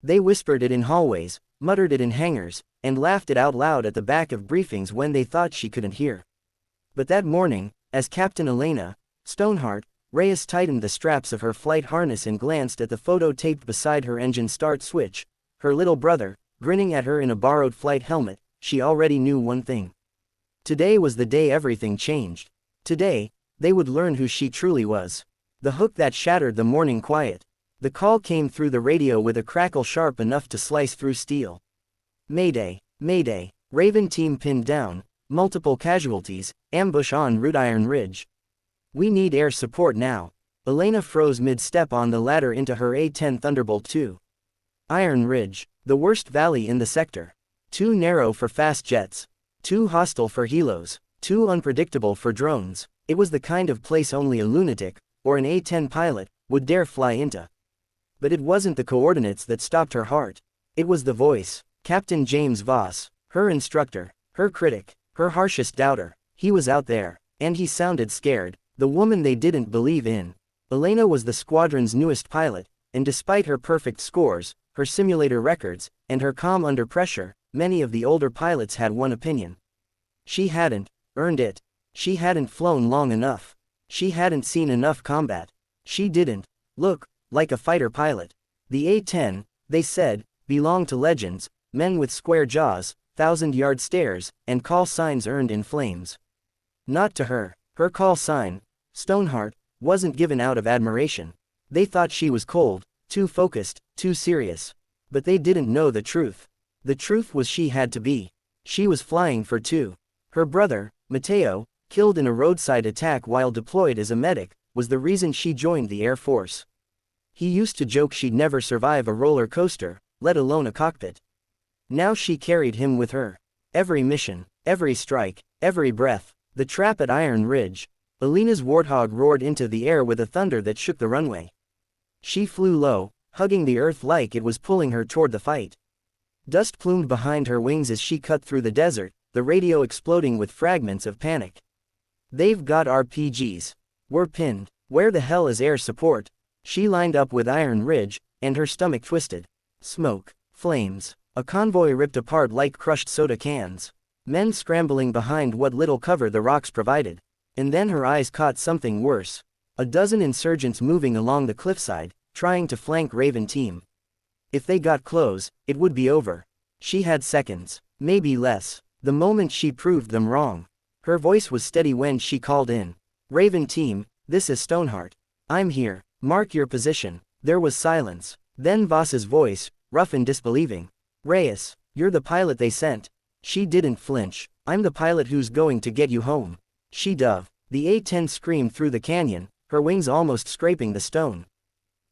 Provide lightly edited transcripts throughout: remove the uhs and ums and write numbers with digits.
They whispered it in hallways, muttered it in hangars, and laughed it out loud at the back of briefings when they thought she couldn't hear. But that morning, as Captain Elena Stoneheart Reyes tightened the straps of her flight harness and glanced at the photo taped beside her engine start switch, her little brother, grinning at her in a borrowed flight helmet, she already knew one thing. Today was the day everything changed. Today, they would learn who she truly was. The hook that shattered the morning quiet. The call came through the radio with a crackle sharp enough to slice through steel. Mayday, Mayday, Raven team pinned down, multiple casualties, ambush on Route Iron Ridge. We need air support now. Elena froze mid-step on the ladder into her A-10 Thunderbolt II. Iron Ridge, the worst valley in the sector. Too narrow for fast jets. Too hostile for helos. Too unpredictable for drones. It was the kind of place only a lunatic, or an A-10 pilot, would dare fly into. But it wasn't the coordinates that stopped her heart. It was the voice. Captain James Voss, her instructor, her critic, her harshest doubter. He was out there, and he sounded scared. The woman they didn't believe in. Elena was the squadron's newest pilot, and despite her perfect scores, her simulator records, and her calm under pressure, many of the older pilots had one opinion. She hadn't earned it. She hadn't flown long enough. She hadn't seen enough combat. She didn't look like a fighter pilot. The A-10, they said, belonged to legends, men with square jaws, 1,000-yard stares, and call signs earned in flames. Not to her. Her call sign, Stoneheart, wasn't given out of admiration. They thought she was cold, too focused, too serious. But they didn't know the truth. The truth was she had to be. She was flying for two. Her brother, Mateo, killed in a roadside attack while deployed as a medic, was the reason she joined the Air Force. He used to joke she'd never survive a roller coaster, let alone a cockpit. Now she carried him with her. Every mission, every strike, every breath. The trap at Iron Ridge. Elena's Warthog roared into the air with a thunder that shook the runway. She flew low, hugging the earth like it was pulling her toward the fight. Dust plumed behind her wings as she cut through the desert, the radio exploding with fragments of panic. They've got RPGs. We're pinned. Where the hell is air support? She lined up with Iron Ridge, and her stomach twisted. Smoke. Flames. A convoy ripped apart like crushed soda cans. Men scrambling behind what little cover the rocks provided. And then her eyes caught something worse. A dozen insurgents moving along the cliffside, trying to flank Raven team. If they got close, it would be over. She had seconds, maybe less. The moment she proved them wrong. Her voice was steady when she called in. Raven team, this is Stoneheart. I'm here. Mark your position. There was silence. Then Voss's voice, rough and disbelieving. Reyes, you're the pilot they sent. She didn't flinch. I'm the pilot who's going to get you home. She dove. The A-10 screamed through the canyon, her wings almost scraping the stone.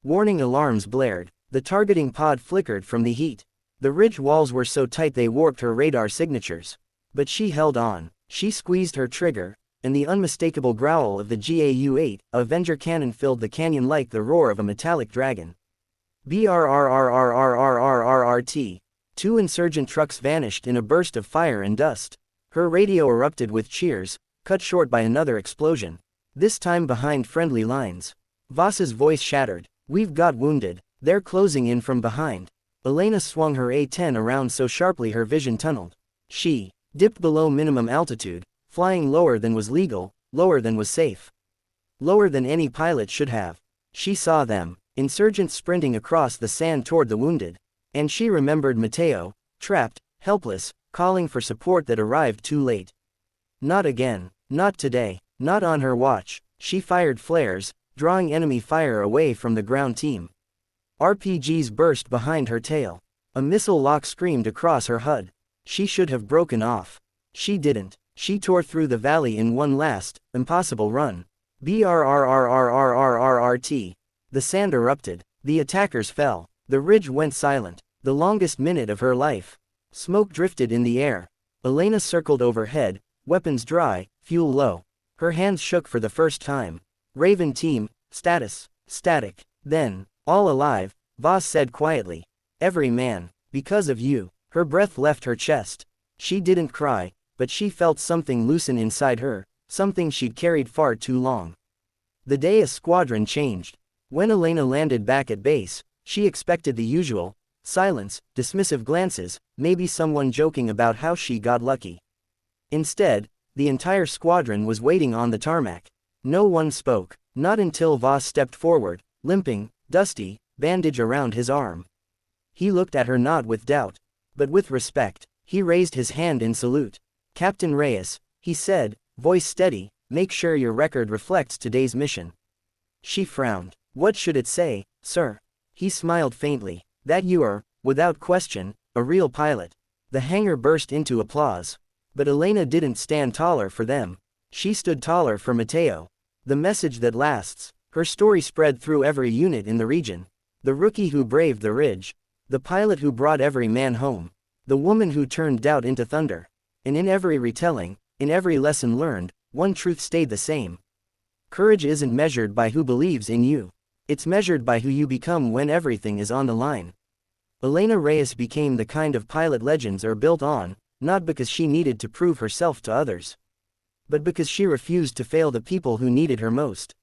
Warning alarms blared. The targeting pod flickered from the heat. The ridge walls were so tight they warped her radar signatures. But she held on. She squeezed her trigger, and the unmistakable growl of the GAU-8 Avenger cannon filled the canyon like the roar of a metallic dragon. BRRRRRRRRRRT. Two insurgent trucks vanished in a burst of fire and dust. Her radio erupted with cheers, cut short by another explosion. This time behind friendly lines. Voss's voice shattered. We've got wounded. They're closing in from behind. Elena swung her A-10 around so sharply her vision tunneled. She dipped below minimum altitude, flying lower than was legal, lower than was safe. Lower than any pilot should have. She saw them, insurgents sprinting across the sand toward the wounded. And she remembered Mateo, trapped, helpless, calling for support that arrived too late. Not again. Not today. Not on her watch. She fired flares, drawing enemy fire away from the ground team. RPGs burst behind her tail. A missile lock screamed across her HUD. She should have broken off. She didn't. She tore through the valley in one last, impossible run. BRRRRRRRRT. The sand erupted. The attackers fell. The ridge went silent. The longest minute of her life. Smoke drifted in the air. Elena circled overhead, weapons dry, fuel low. Her hands shook for the first time. Raven team, status, static. Then, all alive, Voss said quietly. Every man, because of you. Her breath left her chest. She didn't cry, but she felt something loosen inside her, something she'd carried far too long. The day a squadron changed. When Elena landed back at base, she expected the usual, silence, dismissive glances, maybe someone joking about how she got lucky. Instead, the entire squadron was waiting on the tarmac. No one spoke, not until Voss stepped forward, limping, dusty, bandage around his arm. He looked at her not with doubt, but with respect. He raised his hand in salute. "Captain Reyes," he said, voice steady, "make sure your record reflects today's mission." She frowned. "What should it say, sir?" He smiled faintly. "That you are, without question, a real pilot." The hangar burst into applause. But Elena didn't stand taller for them. She stood taller for Mateo. The message that lasts. Her story spread through every unit in the region. The rookie who braved the ridge. The pilot who brought every man home. The woman who turned doubt into thunder. And in every retelling, in every lesson learned, one truth stayed the same. Courage isn't measured by who believes in you. It's measured by who you become when everything is on the line. Elena Reyes became the kind of pilot legends are built on, not because she needed to prove herself to others, but because she refused to fail the people who needed her most.